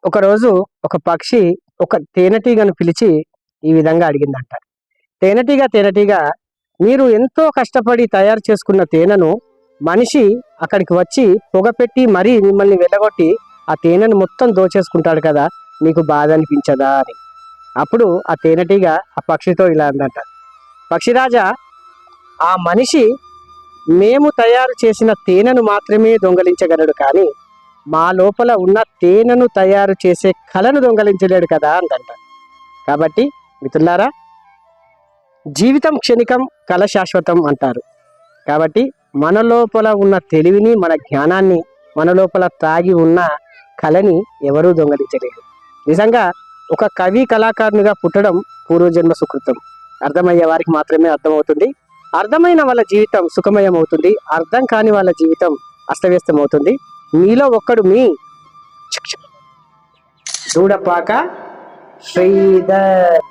ఒకరోజు ఒక పక్షి ఒక తేనెటీగను పిలిచి ఈ విధంగా అడిగిందంట. తేనెటీగ మీరు ఎంతో కష్టపడి తయారు చేసుకున్న తేనెను మనిషి అక్కడికి వచ్చి పొగ పెట్టి మరీ మిమ్మల్ని వెళ్ళగొట్టి ఆ తేనెను మొత్తం దోచేసుకుంటాడు కదా, మీకు బాధ అనిపించదా అని. అప్పుడు ఆ తేనెటీగ ఆ పక్షితో ఇలా అందంట, పక్షిరాజా, ఆ మనిషి మేము తయారు చేసిన తేనెను మాత్రమే దొంగలించగలడు, కానీ మా లోపల ఉన్న తేనెను తయారు చేసే కళను దొంగలించలేడు కదా అందంట. కాబట్టి మిత్రులారా, జీవితం క్షణికం, కళ శాశ్వతం అంటారు. కాబట్టి మన లోపల ఉన్న తెలివిని, మన జ్ఞానాన్ని, మన లోపల తాగి ఉన్న కళని ఎవరూ దొంగలించలేరు. నిజంగా ఒక కవి కళాకారునిగా పుట్టడం పూర్వజన్మ సుకృతం. అర్థమయ్యే వారికి మాత్రమే అర్థమవుతుంది. అర్థమైన వాళ్ళ జీవితం సుఖమయం అవుతుంది. అర్థం కాని వాళ్ళ జీవితం అస్తవ్యస్తం అవుతుంది. మీలో ఒక్కడు మీ దూడపాక శ్రీధర్.